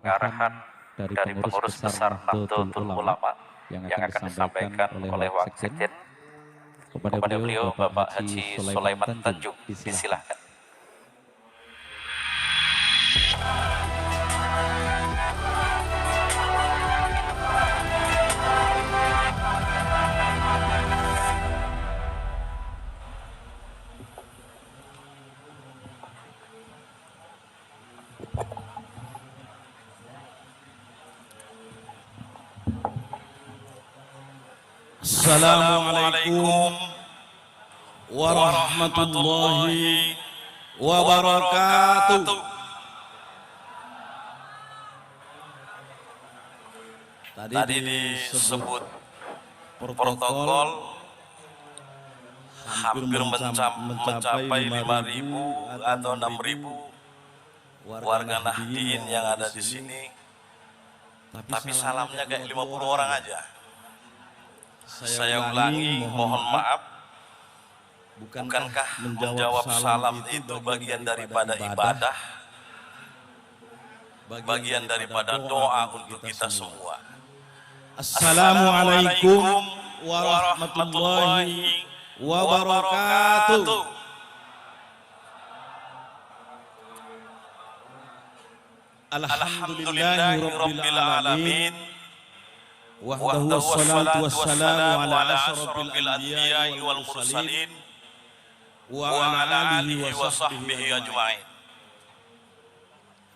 arahan dari pengurus besar Nahdlatul Ulama yang akan disampaikan oleh Waksekjen kepada beliau Bapak Haji Sulaiman Tanjung. Disilahkan. Assalamualaikum warahmatullahi wabarakatuh. Tadi disebut protokol hampir mencapai 5.000 atau 6.000 warga Nahdien yang ada di sini. Tapi salamnya kayak 50 orang aja. Saya ulangi, mohon maaf. Bukankah menjawab salam itu bagian daripada ibadah? Bagian daripada doa untuk kita semua. Assalamualaikum warahmatullahi wabarakatuh. Alhamdulillahi rabbil alamin. Wahdahu wassalatu wassalamu ala asyrafil anbiya'i wal mursalin wa ala alihi wa sahbihi ajma'in.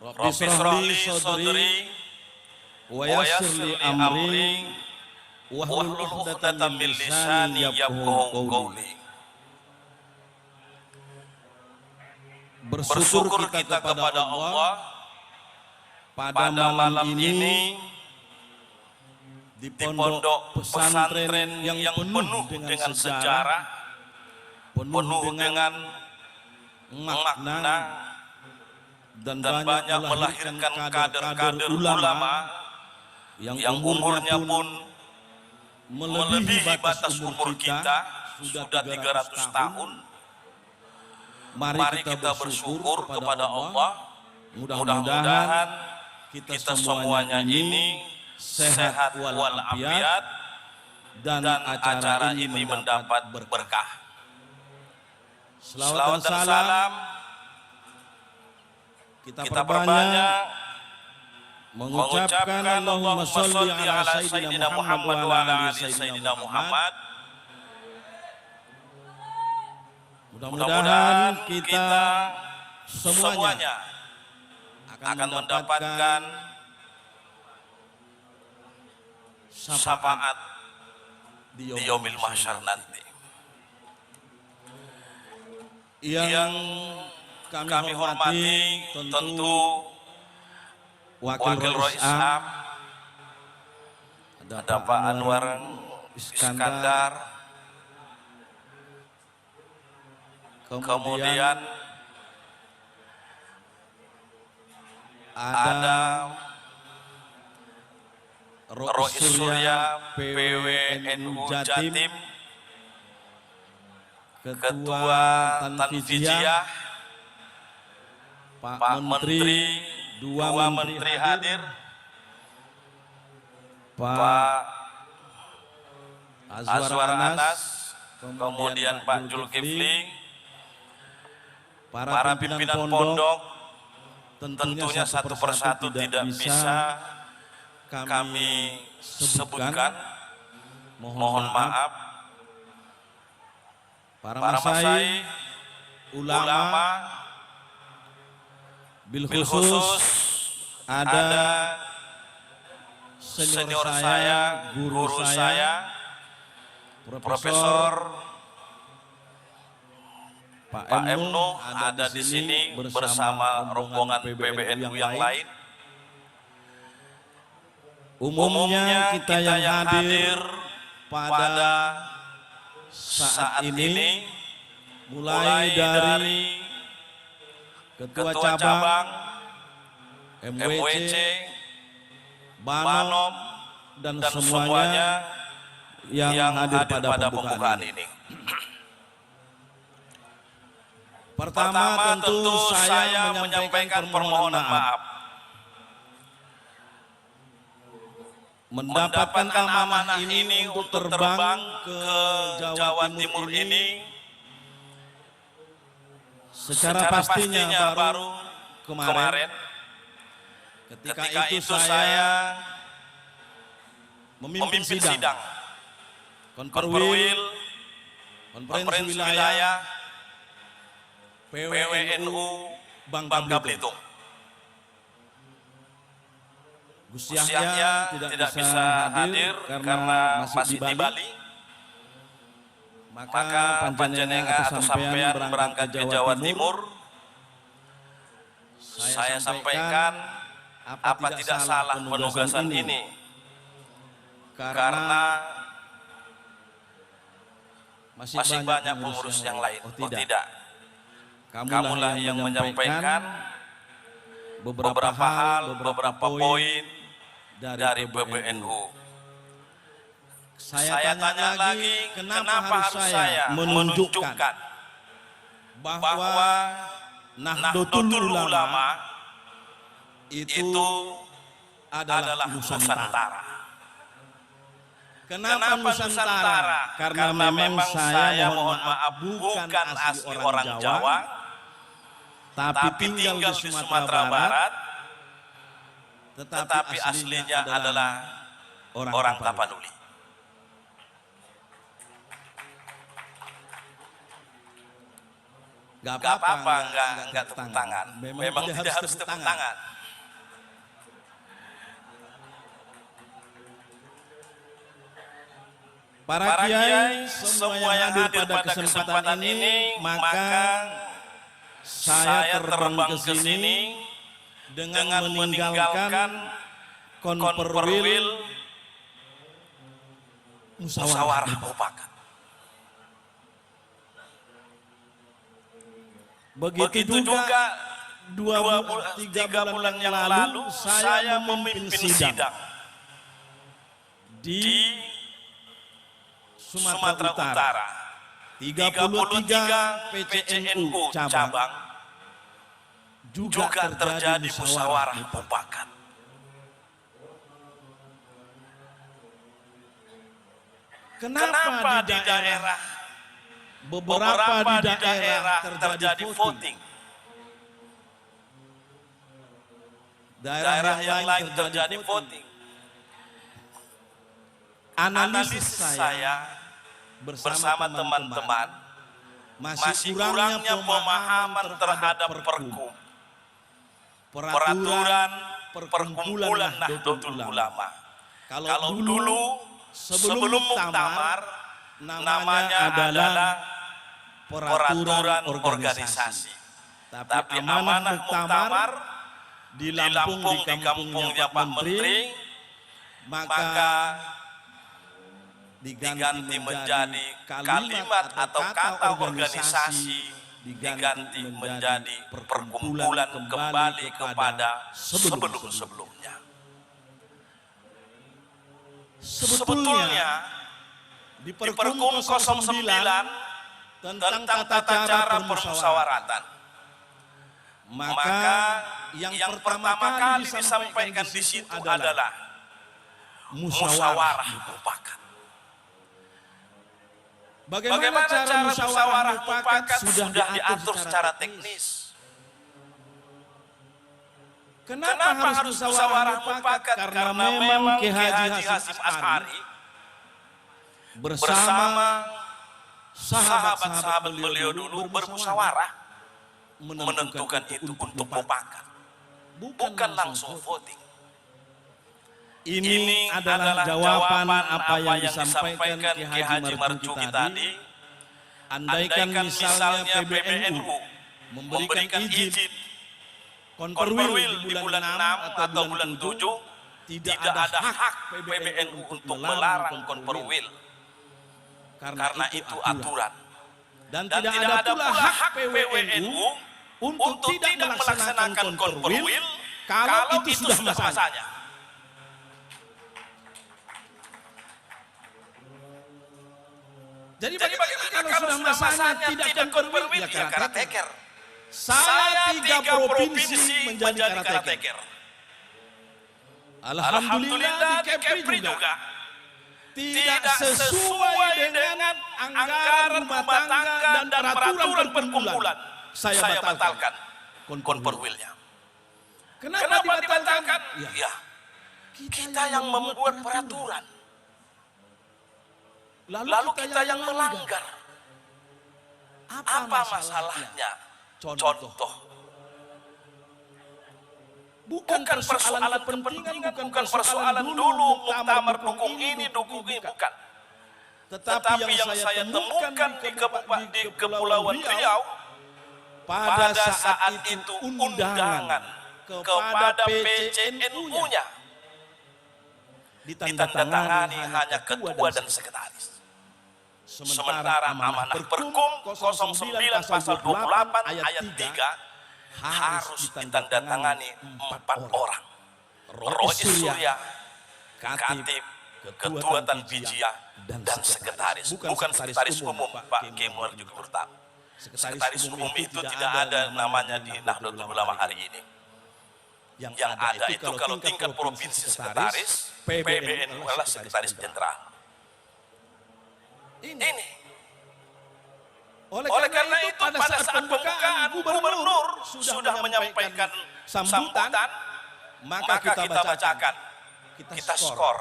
Rabbi shrah li sadri wa yassir li amri wahlul 'uqdatam min lisani yafqahu qawli. Bersyukur kita kepada Allah pada malam ini di pondok pesantren yang penuh dengan sejarah, penuh dengan makna, dan banyak melahirkan kader-kader ulama yang umurnya pun melebihi batas umur kita, sudah 300 tahun. Mari kita bersyukur kepada Allah, mudah-mudahan kita semuanya ini sehat walafiat dan acara ini mendapat berkah. Selawat dan salam kita perbanyak mengucapkan Allahumma sholli ala Sayyidina Muhammad wa ala ali Sayyidina Muhammad. Mudah-mudahan kita semuanya akan mendapatkan syafaat di yaumil mahsyar nanti. Yang kami hormati tentu Wakil Roisam, ada Pak Anwar Iskandar, kemudian ada Rois Surya PWNU Jatim, Ketua Tanfidiyah, Pak Menteri, dua Menteri hadir, Pak Azwar Anas, kemudian Pak Zulkifli, para pimpinan pondok. Tentunya satu persatu tidak bisa kami sebutkan, mohon maaf. Para masai, ulama, bil khusus ada senior saya, guru saya, Profesor Pak Emno ada di sini bersama rombongan PBNU yang lain. Umumnya kita yang hadir pada saat ini mulai dari Ketua Cabang, MWC, Banom, dan semuanya yang hadir pada pembukaan ini. Pertama tentu saya menyampaikan permohonan maaf mendapatkan amanah ini untuk terbang ke Jawa Timur ini secara pastinya baru kemarin ketika itu saya memimpin sidang Konperwil, Konferensi Wilayah PWNU Bangka Belitung. Gus Yahya tidak bisa hadir karena masih di Bali. Maka panjenengan atau sampean berangkat ke Jawa Timur. Saya sampaikan apa tidak salah penugasan ini. Karena masih banyak pengurus yang lain. Oh tidak. Kamulah yang menyampaikan beberapa hal, beberapa poin dari PBNU. Saya tanya lagi, kenapa harus saya menunjukkan bahwa Nahdlatul Ulama itu adalah Nusantara. Kenapa Nusantara? Karena memang saya mohon maaf bukan asli orang Jawa, tapi tinggal di Sumatera Barat, tetapi aslinya adalah orang Tapanuli. Gak apa-apa, enggak tepuk tangan. Memang tidak harus tepuk tangan. Para kiai semua yang hadir pada kesempatan ini, maka saya terbang ke sini dengan meninggalkan Konperwil Musyawarah Mufakat. Begitu juga 3 bulan yang lalu saya memimpin sidang di Sumatera Utara. 33 PCNU cabang juga terjadi musyawarah mufakat. Kenapa di daerah beberapa di daerah terjadi voting? Daerah yang lain terjadi voting. Analisis saya bersama teman-teman masih kurangnya pemahaman terhadap peraturan perkumpulan Nahdlatul Ulama. Kalau dulu sebelum muktamar namanya adalah peraturan organisasi. Tapi amanah muktamar di Lampung di kampungnya Pak Menteri maka diganti menjadi kalimat atau kata organisasi, diganti menjadi perkumpulan kembali kepada sebelum-sebelumnya. Sebetulnya di Perkum 09 tentang tata cara permusyawaratan, maka yang pertama kali disampaikan di situ adalah musyawarah mufakat. Bagaimana cara musyawarah mufakat sudah diatur secara teknis. Kenapa harus musyawarah mufakat? Karena memang Kiai Haji Hasyim Asy'ari bersama sahabat-sahabat beliau dulu bermusyawarah menentukan itu untuk mufakat, bukan langsung voting. Ini adalah jawaban apa yang disampaikan Kiai Haji Marzuki tadi. Andaikan misalnya PBNU memberikan izin Konperwil di bulan 6 atau bulan 7, tidak ada hak PBNU untuk melarang Konperwil. Karena itu aturan. Dan tidak ada pula hak PWNU untuk tidak melaksanakan Konperwil kalau itu sudah masanya. Jadi bagaimana kalau sudah masanya tidak Konperwil? Ya karateker. Saya 3 provinsi menjadi karateker. Alhamdulillah di Kepri juga tidak sesuai dengan anggaran rumah tangga dan peraturan perkumpulan. Saya batalkan konperwilnya. Kenapa dibatalkan? Ya, kita yang membuat peraturan. Lalu kita yang melanggar. Apa masalahnya? Contoh. Bukan persoalan kepentingan, bukan persoalan dulu muktamar dukung ini, dukung ini, bukan. Tetapi yang saya temukan di Kepulauan Riau, pada saat itu undangan kepada PCNU-nya ditandatangani hanya ketua dan sekretaris. Sementara amanah Perkum 09 pasal 28 ayat 3 harus ditandatangani 4 orang. Rois Surya, Katib, Ketua Tanbijia, dan sekretaris. Bukan sekretaris umum, Pak Kemuar juga bertamu. Sekretaris umum itu tidak ada namanya di Nahdlatul Ulama hari ini. Yang ada itu kalau tingkat provinsi sekretaris, PBNU adalah sekretaris jenderal. Ini. Oleh karena itu pada saat pembukaan gubernur sudah menyampaikan sambutan, maka kita bacakan, kita skor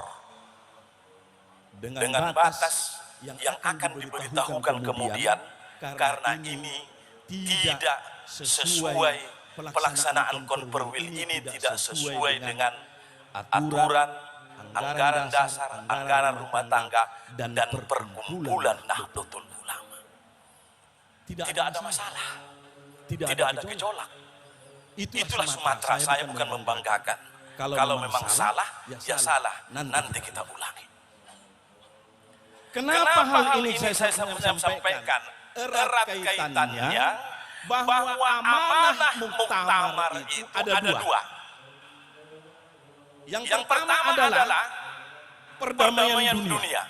dengan batas yang akan diberitahukan kemudian, karena ini tidak sesuai pelaksanaan konperwil ini, tidak sesuai dengan aturan anggaran dasar, anggaran rumah tangga, dan perkumpulan Nahdlatul Ulama. Tidak ada masalah, tidak ada gejolak. Itulah Sumatera, saya bukan membanggakan. Kalau memang salah, ya salah, nanti kita ulangi. Kenapa hal ini saya sampaikan? Erat kaitannya bahwa amanah muktamar itu ada dua. Yang pertama adalah perdamaian dunia.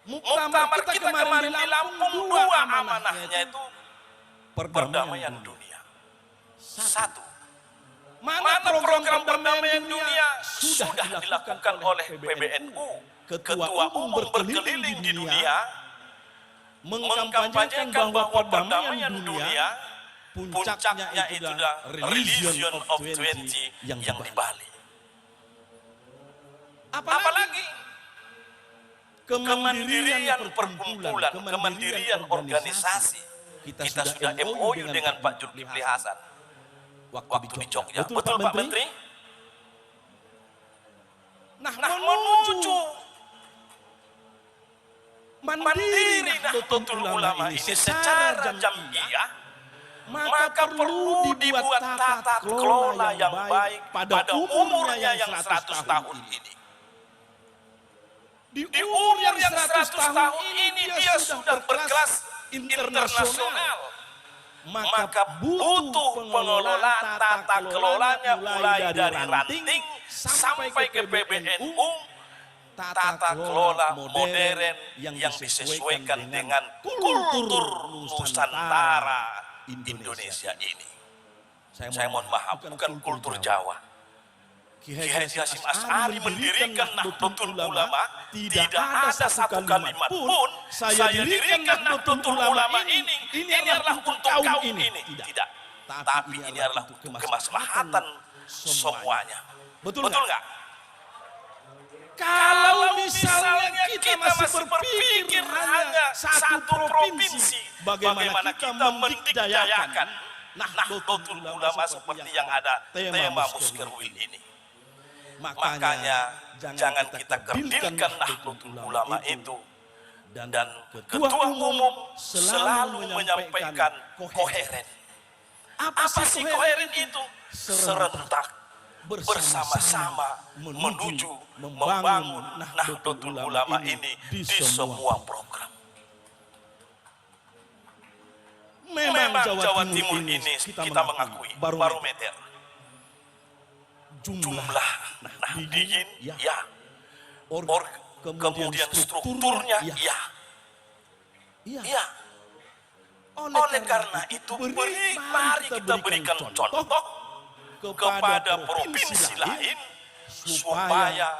Muktamar kita kemarin di Lampung, dua amanahnya itu perdamaian dunia. Satu, mana program perdamaian dunia sudah dilakukan oleh PBNU. Ketua umum berkeliling di dunia mengkampanyekan bahwa perdamaian dunia puncaknya itu adalah Religion of 20 yang di Bali. Apalagi kemandirian perkumpulan, kemandirian organisasi. Kita sudah MOU dengan Pak Zulkifli Hasan waktu di Jogja. Betul Pak Menteri? Nah menuju mandiri Nahdlatul Ulama ini secara jamiah, maka perlu dibuat tata kelola yang baik pada umurnya yang 100 tahun ini. Di umur yang 100 tahun ini dia sudah berkelas internasional. Maka butuh pengelola tata kelolanya mulai dari ranting sampai ke PBNU, tata kelola modern yang disesuaikan dengan kultur Nusantara Indonesia ini. Saya mohon maaf, bukan kultur Jawa. Kiai Hasyim Asy'ari mendirikan Nahdlatul Ulama, tidak ada satu kalimat pun saya dirikan Nahdlatul Ulama ini adalah untuk kaum ini. Tidak. Tapi ini adalah untuk kemaslahatan semuanya. Betul nggak? Kalau misalnya kita masih berpikir hanya satu provinsi, bagaimana kita mendikdayakan Nahdlatul Ulama seperti yang ada tema Muskerwil ini. Makanya jangan kita kerdilkan Nahdlatul Ulama itu, dan ketua umum selalu menyampaikan koheren. Apa sih koheren itu? Serentak bersama-sama menuju membangun Nahdlatul Ulama ini di semua program. Memang Jawa Timur ini kita mengakui barometer jumlah nahdiyin, ya. Kemudian strukturnya, ya. Oleh karena itu, mari kita berikan contoh kepada provinsi lain supaya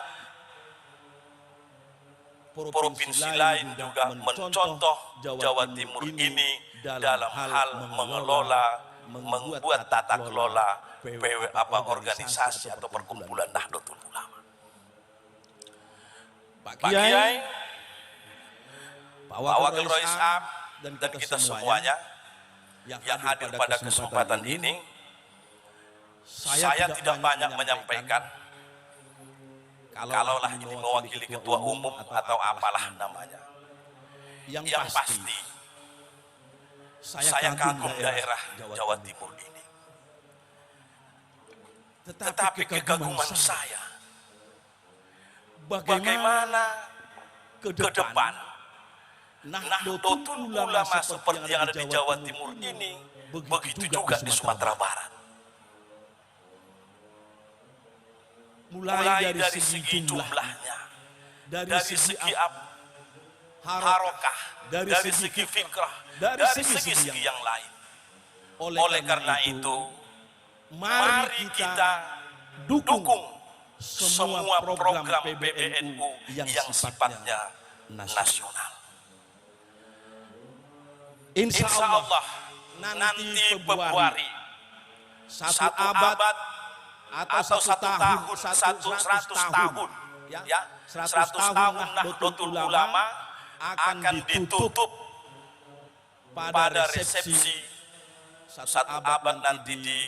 provinsi lain juga mencontoh Jawa Timur ini dalam hal mengelola, membuat tata kelola organisasi atau perkumpulan Nahdlatul Ulama. Pak Kiai, Pak Wakil Rois Am, dan kita semuanya yang hadir pada kesempatan ini, saya tidak banyak menyampaikan. Kalaulah ini mewakili ketua umum atau apalah namanya. Yang pasti, saya kagum daerah Jawa Timur ini. Tetapi kekaguman saya, bagaimana ke depan Nahdlatul Ulama seperti yang ada di Jawa Timur ini, begitu juga di Sumatera Barat. Mulai dari segi jumlahnya, dari segi harokah, dari segi fikrah, dari segi yang lain. Oleh karena itu, mari kita dukung semua program PBNU yang sifatnya nasional. Insya Allah nanti Februari 1 abad atau 1 tahun, 100 tahun, ya, 100 tahun Nahdlatul Ulama akan ditutup pada resepsi 1 abad nanti di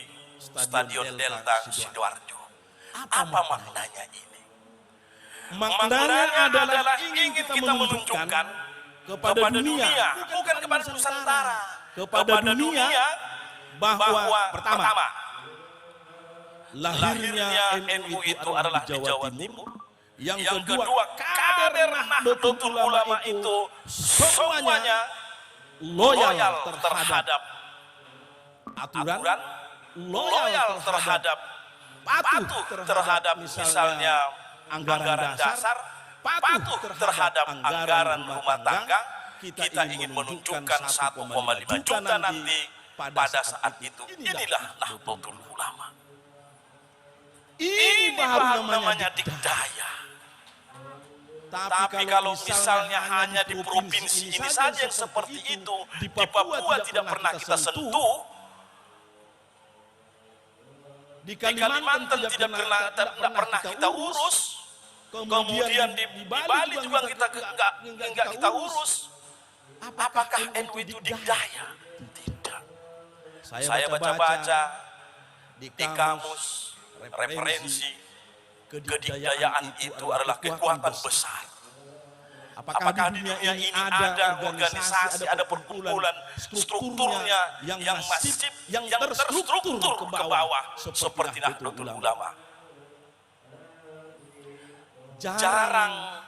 Stadion Delta Sidoarjo. Apa maknanya ini? Maknanya adalah ingin kita menunjukkan kepada dunia, bukan kepada Nusantara, kepada dunia bahwa pertama, lahirnya NU itu adalah di Jawa Timur. Yang kedua, kader Nahdlatul Ulama itu semuanya loyal terhadap aturan, loyal terhadap patuh terhadap misalnya anggaran dasar, patuh terhadap anggaran rumah tangga. Kita ingin menunjukkan 1,5 juta nanti pada saat itu. Inilah Nahdlatul Ulama. Ini baru namanya dikdaya. Tapi kalau misalnya hanya di provinsi ini saja yang seperti itu, di Papua tidak pernah kita sentuh, di Kalimantan tidak pernah kita urus, kemudian di Bali juga enggak kita urus. Apakah NU itu dikdaya? Tidak. Saya baca-baca di kamus referensi, kedikdayaan itu adalah kekuatan besar. Apakah di dunia ini ada organisasi, ada perkumpulan, strukturnya yang masif, yang terstruktur ke bawah seperti Nahdlatul Ulama? Jarang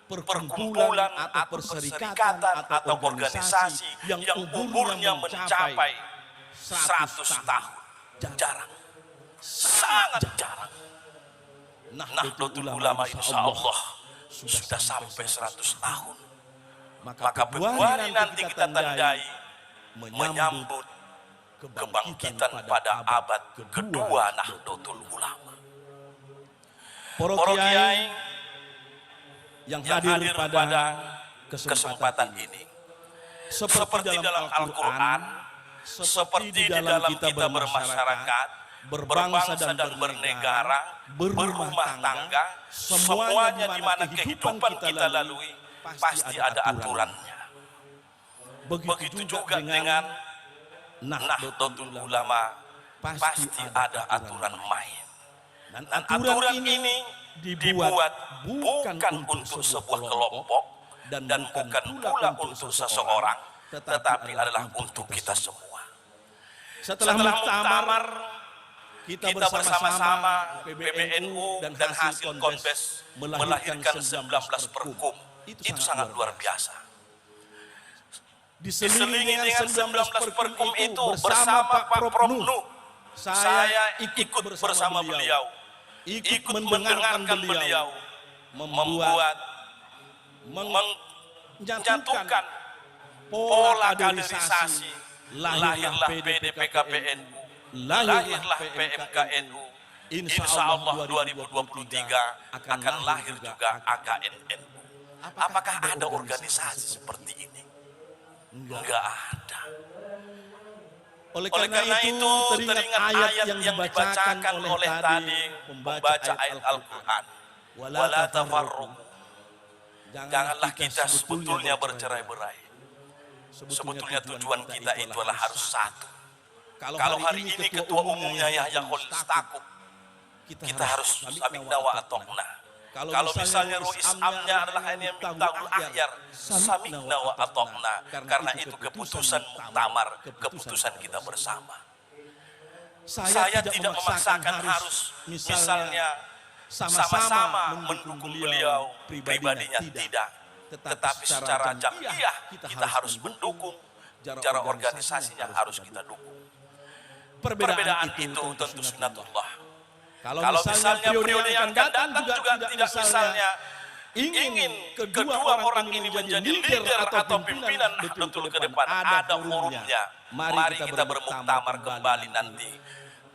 perkumpulan atau perserikatan atau organisasi yang umurnya mencapai 100 tahun. Jarang. Sangat jarang. Nahdlatul Ulama insya Allah sudah sampai 100 tahun. Maka Februari nanti kita tandai menyambut kebangkitan pada abad kedua Nahdlatul Ulama. Para kiai yang hadir pada kesempatan ini, seperti dalam Al-Quran, seperti di dalam kita bermasyarakat, berbangsa dan bernegara, berumah tangga, semuanya di mana kehidupan kita lalui pasti ada aturannya. Begitu juga dengan Nahdlatul Ulama, pasti ada aturan main. Dan aturan ini dibuat bukan untuk sebuah kelompok dan bukan pula untuk seseorang, tetapi adalah untuk kita semua. Setelah muktamar, kita bersama-sama PBNU dan hasil konbes melahirkan 19 perkum. Itu sangat luar biasa. Diselingi dengan 19 perkum itu bersama Pak Prof. Nuh, saya ikut bersama beliau, ikut mendengarkan beliau, menjatuhkan pola kaderisasi. Lahirlah PDPKPNU. lahirlah PMKNU. Insya Allah 2023 akan lahir juga AKNNU. Apakah ada organisasi seperti ini? Enggak ada. Oleh karena itu teringat ayat yang dibacakan oleh tadi pembaca ayat Al-Quran. Wala tafarruqu. Janganlah kita sebetulnya bercerai-berai. Sebetulnya tujuan kita itu adalah harus satu. Kalau hari ini ketua umumnya Yahya Khalil Stakuf, kita harus samikna wa atokna. Kalau misalnya Rois Amnya adalah ini yang Miftahul Akhyar, samikna wa atokna. Karena itu keputusan muktamar, keputusan kita bersama. Saya tidak memaksakan harus misalnya sama-sama mendukung beliau, pribadinya tidak. Tetapi secara jamiah kita harus mendukung, secara organisasinya harus kita dukung. Perbedaan itu tentu sunnatullah. Kalau misalnya periode yang akan datang juga tidak misalnya ingin kedua orang ini menjadi leader atau pimpinan betul ke depan, ada forumnya. Mari kita bermuktamar kembali nanti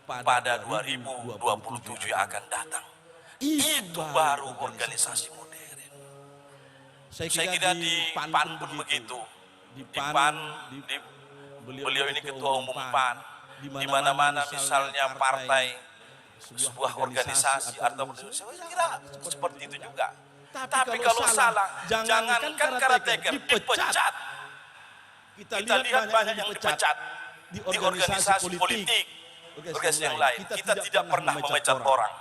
pada 2027 yang akan datang. Itu baru organisasi modern. Saya kira di PAN pun begitu. Di PAN, beliau ini ketua umum PAN. Di mana-mana misalnya partai, sebuah organisasi atau saya kira seperti itu juga. Tapi kalau salah, jangankan karateka dipecat. Kita lihat banyak yang dipecat di organisasi politik, organisasi yang lain. Kita tidak pernah memecat orang,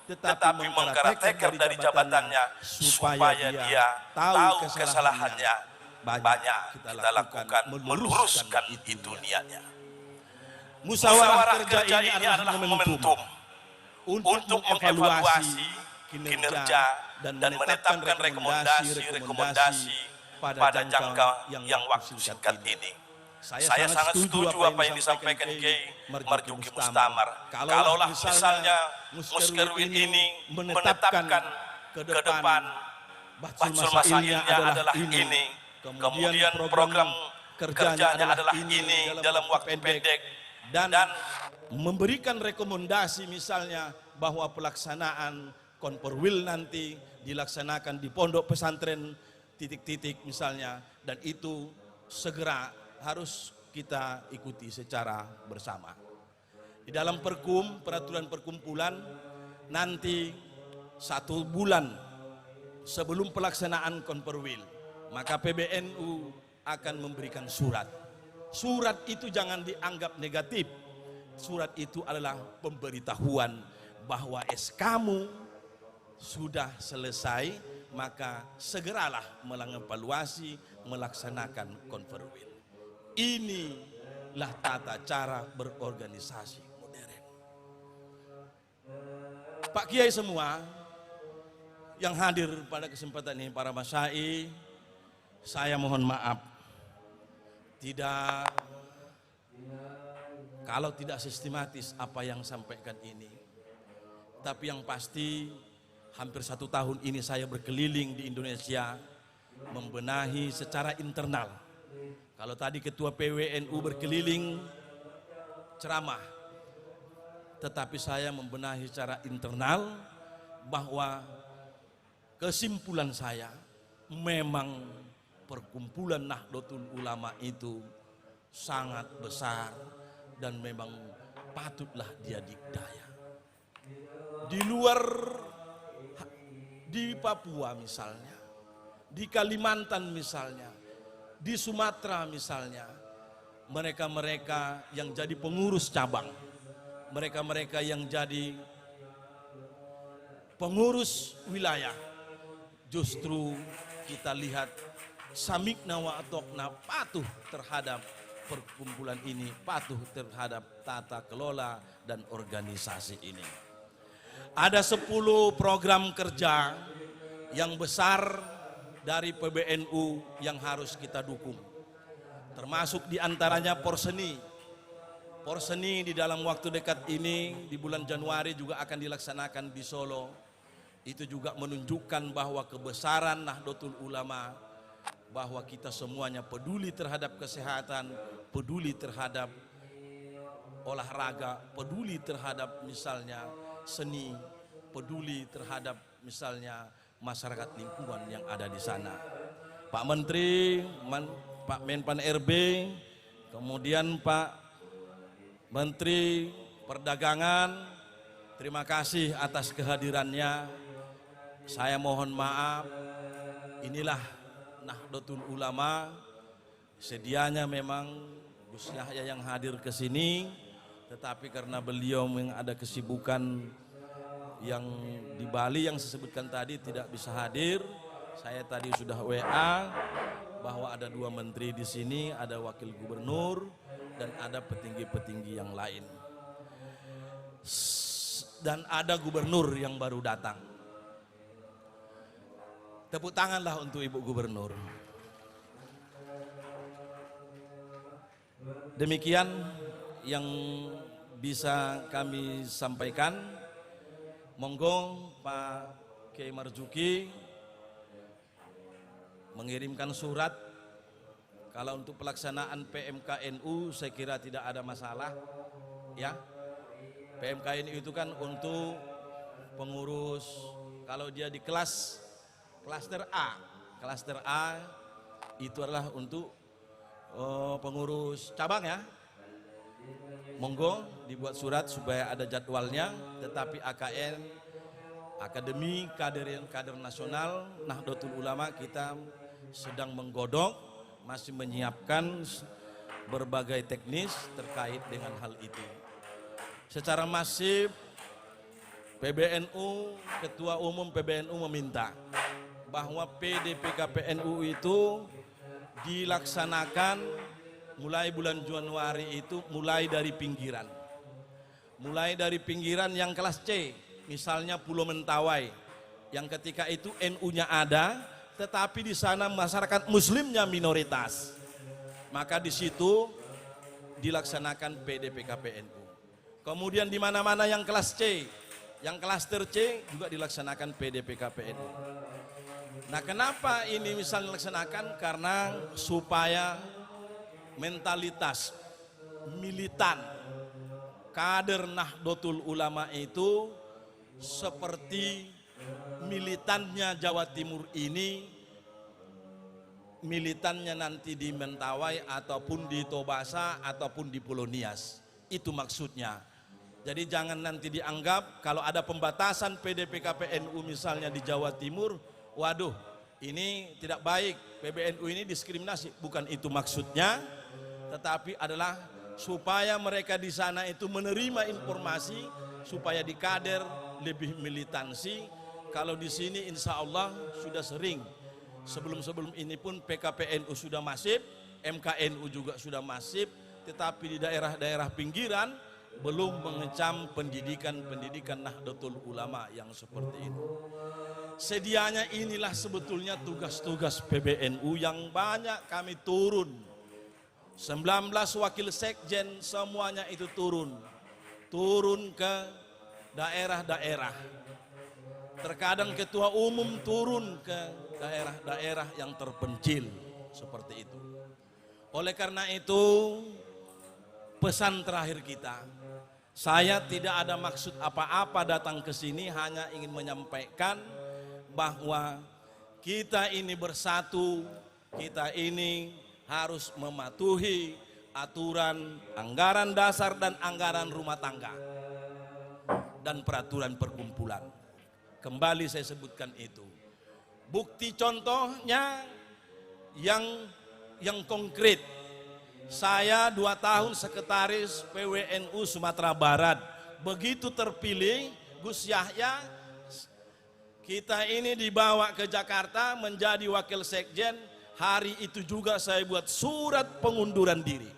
tetapi mengkarateker dari jabatannya supaya dia tahu kesalahannya. Banyak kita lakukan meluruskan itu niatnya. Musyawarah kerja ini adalah momentum untuk mengevaluasi kinerja dan menetapkan rekomendasi pada jangka yang waktu singkat ini. Saya sangat setuju apa yang disampaikan Kiai Marzuki Mustamar. Kalaulah misalnya Muskerwin ini menetapkan ke depan Bahsul Masailnya adalah ini, kemudian program kerjanya adalah ini dalam waktu pendek, dan memberikan rekomendasi misalnya bahwa pelaksanaan Konperwil nanti dilaksanakan di pondok pesantren titik-titik misalnya, dan itu segera harus kita ikuti secara bersama. Di dalam peraturan perkumpulan nanti 1 bulan sebelum pelaksanaan Konperwil, maka PBNU akan memberikan surat. Surat itu jangan dianggap negatif. Surat itu adalah pemberitahuan bahwa SK-mu sudah selesai, maka segeralah mengevaluasi, melaksanakan Konperwil. Inilah tata cara berorganisasi modern. Pak Kiai semua yang hadir pada kesempatan ini, para masyai, saya mohon maaf kalau tidak sistematis apa yang sampaikan ini. Tapi yang pasti hampir 1 tahun ini saya berkeliling di Indonesia membenahi secara internal. Kalau tadi ketua PWNU berkeliling ceramah, tetapi saya membenahi secara internal bahwa kesimpulan saya memang perkumpulan Nahdlatul Ulama itu sangat besar dan memang patutlah dia dikdaya. Di luar, di Papua misalnya, di Kalimantan misalnya, di Sumatera misalnya, mereka-mereka yang jadi pengurus cabang, mereka-mereka yang jadi pengurus wilayah, justru kita lihat samikna wa atokna, patuh terhadap perkumpulan ini, patuh terhadap tata kelola dan organisasi ini. Ada 10 program kerja yang besar dari PBNU yang harus kita dukung. Termasuk diantaranya Porseni. Porseni di dalam waktu dekat ini, di bulan Januari juga akan dilaksanakan di Solo. Itu juga menunjukkan bahwa kebesaran Nahdlatul Ulama, bahwa kita semuanya peduli terhadap kesehatan, peduli terhadap olahraga, peduli terhadap misalnya seni, peduli terhadap misalnya masyarakat lingkungan yang ada di sana. Pak Menteri, Pak Menpan RB, kemudian Pak Menteri Perdagangan, terima kasih atas kehadirannya. Saya mohon maaf, inilah Nahdlatul Ulama. Sedianya memang Gus Yahya yang hadir ke sini, tetapi karena beliau yang ada kesibukan yang di Bali yang saya sebutkan tadi tidak bisa hadir. Saya tadi sudah WA bahwa ada 2 menteri di sini, ada wakil gubernur dan ada petinggi-petinggi yang lain. Dan ada gubernur yang baru datang. Tepuk tanganlah untuk Ibu Gubernur. Demikian yang bisa kami sampaikan. Monggo Pak Kiai Marzuki mengirimkan surat. Kalau untuk pelaksanaan PMKNU saya kira tidak ada masalah, ya. PMKNU itu kan untuk pengurus, kalau dia di klaster A itu adalah untuk pengurus cabang, ya. Monggo dibuat surat supaya ada jadwalnya, tetapi AKN, Akademi Kader Nasional Nahdlatul Ulama, kita sedang menggodok, masih menyiapkan berbagai teknis terkait dengan hal itu. Secara masif PBNU, Ketua Umum PBNU meminta bahwa PDPKPNU itu dilaksanakan mulai bulan Januari itu mulai dari pinggiran. Mulai dari pinggiran yang kelas C, misalnya Pulau Mentawai, yang ketika itu NU-nya ada, tetapi di sana masyarakat muslimnya minoritas. Maka di situ dilaksanakan PDPKPNU. Kemudian di mana-mana yang kelas C, yang klaster C juga dilaksanakan PDPKPNU. Nah, kenapa ini misalnya dilaksanakan? Karena supaya mentalitas militan kader Nahdlatul Ulama itu seperti militannya Jawa Timur ini, militannya nanti di Mentawai ataupun di Tobasa ataupun di Pulau Nias. Itu maksudnya. Jadi jangan nanti dianggap kalau ada pembatasan PDPKPNU misalnya di Jawa Timur, waduh ini tidak baik, PBNU ini diskriminasi. Bukan itu maksudnya, tetapi adalah supaya mereka di sana itu menerima informasi, supaya di kader lebih militansi. Kalau di sini insya Allah sudah sering, sebelum ini pun PKPNU sudah masif, MKNU juga sudah masif, tetapi di daerah-daerah pinggiran belum mengecam pendidikan Nahdlatul Ulama yang seperti itu. Sedianya inilah sebetulnya tugas-tugas PBNU yang banyak kami turun. 19 wakil sekjen semuanya itu turun ke daerah-daerah. Terkadang ketua umum turun ke daerah-daerah yang terpencil seperti itu. Oleh karena itu, pesan terakhir kita, saya tidak ada maksud apa-apa datang ke sini, hanya ingin menyampaikan bahwa kita ini bersatu, kita ini harus mematuhi aturan anggaran dasar dan anggaran rumah tangga dan peraturan perkumpulan. Kembali saya sebutkan itu. Bukti contohnya yang konkret. Saya 2 tahun sekretaris PWNU Sumatera Barat. Begitu terpilih Gus Yahya, kita ini dibawa ke Jakarta menjadi wakil sekjen. Hari itu juga saya buat surat pengunduran diri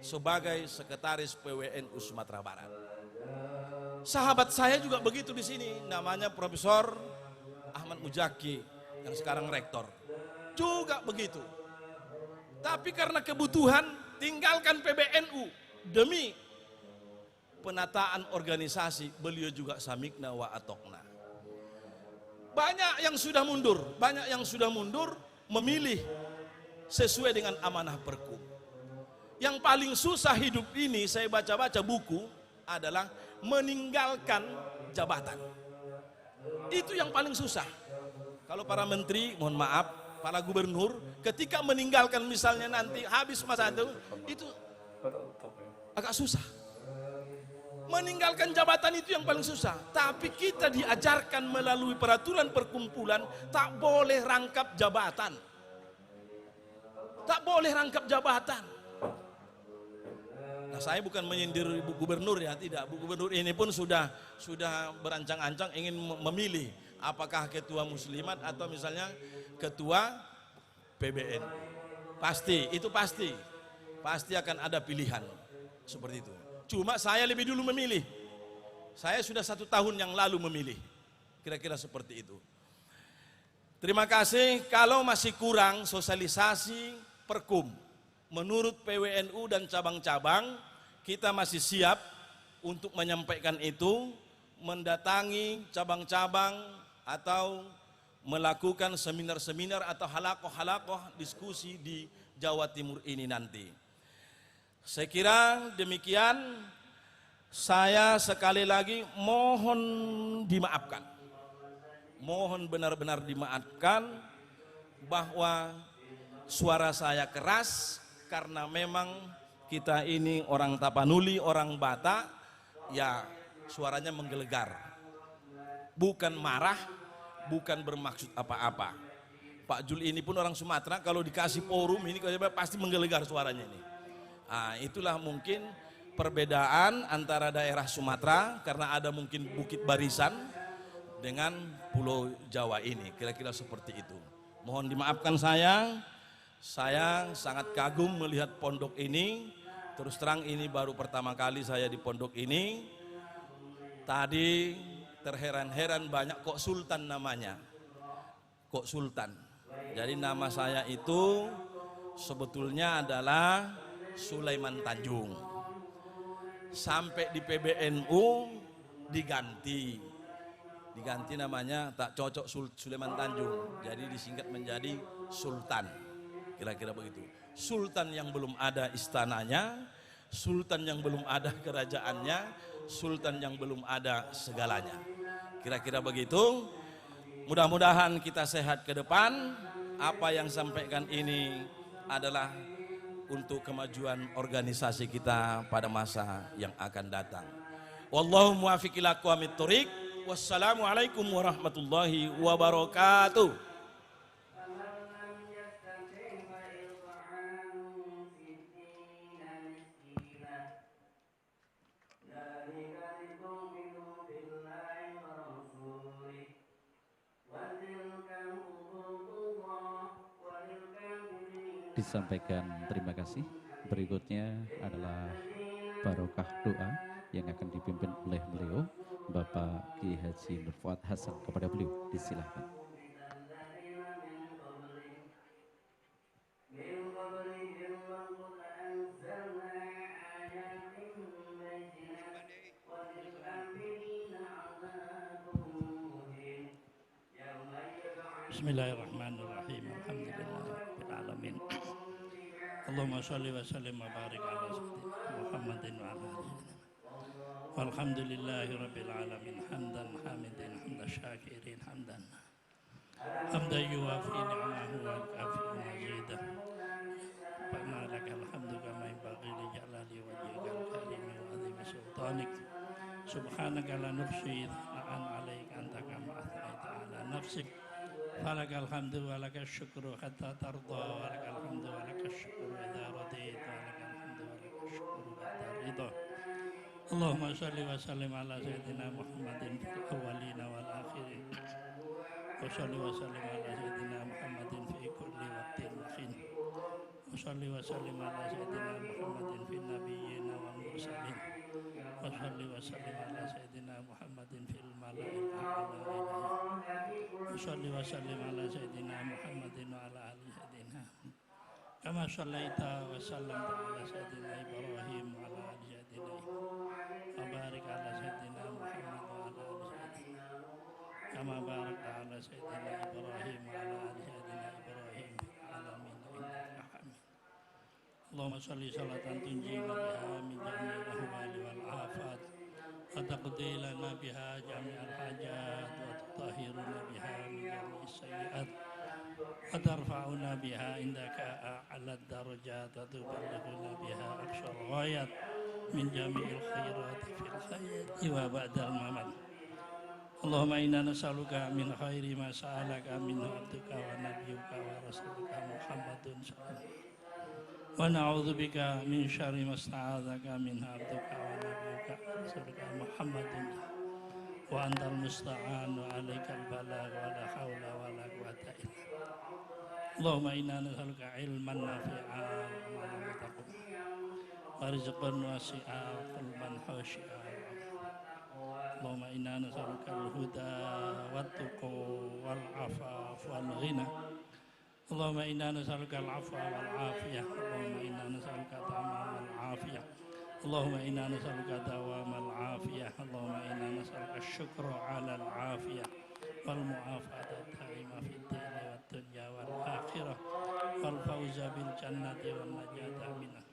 sebagai sekretaris PWNU Sumatera Barat. Sahabat saya juga begitu di sini, namanya Profesor Ahmad Mujaki yang sekarang rektor. Juga begitu. Tapi karena kebutuhan tinggalkan PBNU demi penataan organisasi, beliau juga samikna wa atokna. Banyak yang sudah mundur memilih sesuai dengan amanah Perkum. Yang paling susah hidup ini, saya baca-baca buku, adalah meninggalkan jabatan. Itu yang paling susah. Kalau para menteri, mohon maaf, para gubernur, ketika meninggalkan misalnya nanti habis masa itu agak susah. Meninggalkan jabatan itu yang paling susah. Tapi kita diajarkan melalui peraturan perkumpulan, tak boleh rangkap jabatan. Tak boleh rangkap jabatan. Nah, saya bukan menyindir Bu Gubernur ya, tidak. Bu Gubernur ini pun sudah berancang-ancang ingin memilih apakah ketua muslimat atau misalnya ketua PBN. Pasti, itu pasti. Pasti akan ada pilihan seperti itu. Cuma saya lebih dulu memilih. Saya sudah 1 tahun yang lalu memilih. Kira-kira seperti itu. Terima kasih. Kalau masih kurang sosialisasi perkum, menurut PWNU dan cabang-cabang, kita masih siap untuk menyampaikan itu, mendatangi cabang-cabang atau melakukan seminar-seminar atau halakoh-halakoh diskusi di Jawa Timur ini nanti. Saya kira demikian. Saya sekali lagi mohon dimaafkan. Mohon benar-benar dimaafkan bahwa suara saya keras karena memang kita ini orang Tapanuli, orang Batak, ya suaranya menggelegar. Bukan marah, bukan bermaksud apa-apa. Pak Jul ini pun orang Sumatera, kalau dikasih forum ini pasti menggelegar suaranya ini. Nah, itulah mungkin perbedaan antara daerah Sumatera karena ada mungkin Bukit Barisan dengan Pulau Jawa ini, kira-kira seperti itu. Mohon dimaafkan saya sangat kagum melihat pondok ini. Terus terang ini baru pertama kali saya di pondok ini. Tadi terheran-heran banyak kok Sultan namanya. Kok Sultan. Jadi nama saya itu sebetulnya adalah Sulaiman Tanjung. Sampai di PBNU diganti namanya, tak cocok Sulaiman Tanjung, jadi disingkat menjadi Sultan, kira-kira begitu. Sultan yang belum ada istananya, Sultan yang belum ada kerajaannya, Sultan yang belum ada segalanya, kira-kira begitu. Mudah-mudahan kita sehat ke depan. Apa yang sampaikan ini adalah untuk kemajuan organisasi kita pada masa yang akan datang. Wallahu muwaffiq ila aqwamit thoriq. Wassalamualaikum warahmatullahi wabarakatuh. Disampaikan terima kasih. Berikutnya adalah barokah doa yang akan dipimpin oleh beliau, Bapak Kiai Haji Nur Fuad Hasan. Kepada beliau disilahkan. Bismillahirrahmanirrahim. Alhamdulillahirabbil alamin. Allahumma shalli wa sallim wa barik ala sayyidina Muhammadin wa ala alihi. Walhamdulillahirabbil alamin. Hamdan hamidin hamdan syakirin hamdan. Hamdan yuwafi ni'amahu wa yukafi mazidah. Rabbana lakal hamdu kama yanbaghi li jalali wajhikal karim wa 'azimi sultanik. Subhanaka la nuhsi thana'an 'alaika anta kama athnaita 'ala nafsik. Falakal hamdu wa lakal syukru hatta tarda wa lakal hamdu wa lakal syukru idza radita wa lakal hamdu wa lakal syukru ba'da ridha. Allahumma shalli wa sallim ala sayyidina Muhammadin fil awwalin wal akhirin. Wa shalli wa sallim ala sayyidina Muhammadin fi kulli waqtin wa hin. Wa shalli wa sallim ala sayyidina Muhammadin fil nabiyyin wal mursalin. Wa shalli wa sallim ala sayyidina Muhammadin fil mala'il a'la ilahi. Shalli wa sallim ala sayyidina Muhammadin wa ala ali sayyidina kama shallaita wa sallamta ala sayyidina Ibrahim wa ala ali sayyidina wa barik ala sayyidina Muhammad wa ala ali sayyidina kama barakta ala sayyidina Ibrahim wa ala ali sayyidina Ibrahim fil alamin innaka hamid. Allahumma salli salatan tunjina biha min jami'il ahwali wal afat wa taqdi lana biha jami'al hajat wa tutahhiruna biha min jami'is sayyi'at wa tarfa'una biha indaka a'la darajat wa tuballighuna biha aqsal ghayat min jami'il khairat fil hayati wa ba'dal mamat. Allahumma inna nas'aluka min khairi ma sa'alaka minhu abduka wa nabiyyuka wa rasuluka Muhammadun sallallahu wa na'udzubika min syarri ma sta'adzaka min abduka wa nabiyyuka wa rasuluka Muhammadun wa antal musta'an wa alaikal balagh wa la haula wa la quwwata illa billah. Allahumma inna nas'aluka ilman nafi'a wa amalan mutaqabbala wa rizqan wasi'a wa qalban khashi'a. Allahumma inna nas'aluka al-huda wat-tuqa wal-'afaf wal-ghina. Allahumma inna nas'aluka al-'afwa wal-'afiyah. Allahumma inna nas'aluka tamamal 'afiyah. Allahumma inna nas'aluka dawamal 'afiyah. Allahumma inna nas'aluka asy-syukra 'alal 'afiyah wal mu'afata ad-daimah fid dini wad dunya wal akhirah wal fawza bil jannati wan najata minah.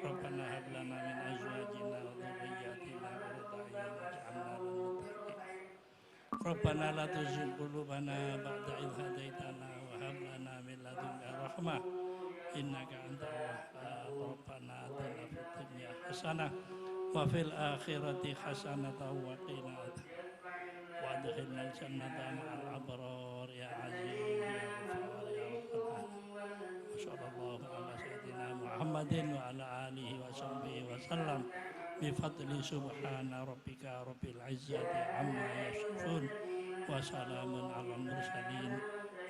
Rabbana hab lana min azwajina wa dhurriyyatina qurrata a'yun waj'alna lil muttaqin. Rabbana la tuzigh qulubana ba'da idh hadaitana wa hab lana min ladunka rahmah innaka antal wahhab. Rabbana atina fid dunya hasanah wa fil akhirati hasanah wa qina wa adkhilna al-jannata ma'al abrar ya aziz ya ghafar ya rabbal alamin. Sallallahu ala sayyidina Muhammadin wa ala alihi wa sahbihi wa sallam bi fadli subhana rabbika rabbil izzati amma yasifun wa salamun ala mursalin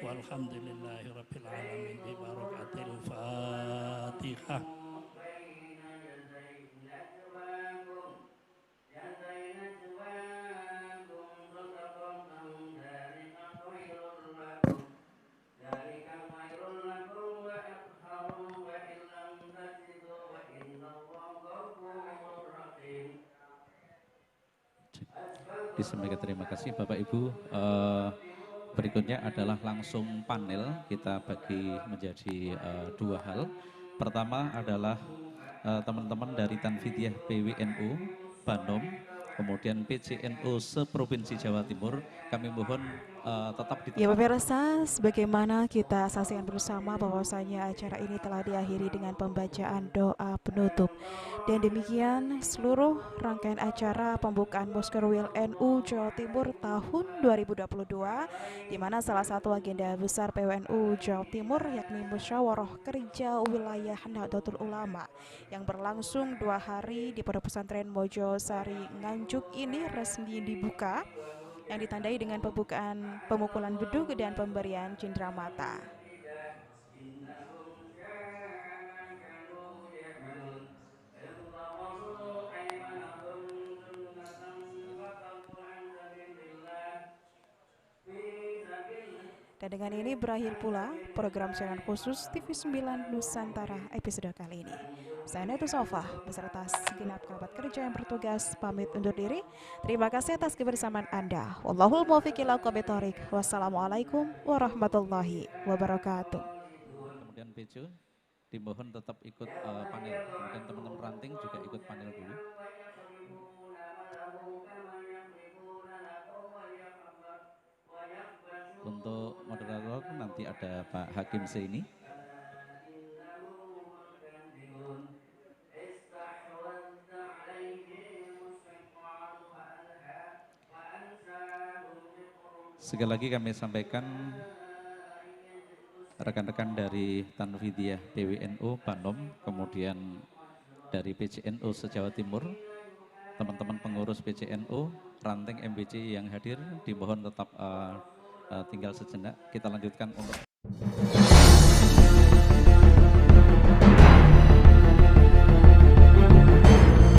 walhamdulillahi rabbil alamin bi barakatil Fatihah. Disampaikan terima kasih Bapak Ibu. Berikutnya adalah langsung panel, kita bagi menjadi dua hal. Pertama adalah teman-teman dari Tanfidiyah PWNU Bandung, kemudian PCNU se-Provinsi Jawa Timur. Kami mohon tetap di tempat. Ya pemirsa, sebagaimana kita saksikan bersama bahwasanya acara ini telah diakhiri dengan pembacaan doa penutup. Dan demikian seluruh rangkaian acara pembukaan Muskerwil NU Jawa Timur tahun 2022, di mana salah satu agenda besar PWNU Jawa Timur yakni Musyawarah Kerja Wilayah Nahdlatul Ulama yang berlangsung 2 hari di Pondok Pesantren Mojosari Nganjuk ini resmi dibuka, yang ditandai dengan pembukaan pemukulan bedug dan pemberian cindramata. Dan dengan ini berakhir pula program siaran khusus TV9 Nusantara episode kali ini. Saya Netu Sofah beserta segenap kerabat kerja yang bertugas pamit undur diri. Terima kasih atas kebersamaan Anda. Wallahul muwaffiq ila aqwamit thoriq. Wassalamualaikum warahmatullahi wabarakatuh. Kemudian Bejo dimohon tetap ikut panel. Kemudian teman-teman ranting juga ikut panel dulu. Untuk moderator nanti ada Pak Hakim Seini. Sekali lagi kami sampaikan rekan-rekan dari Tanfidiyah PWNU Bandung, kemudian dari PCNU se-Jawa Timur, teman-teman pengurus PCNU, ranting MBC yang hadir, dimohon tetap tinggal sejenak. Kita lanjutkan untuk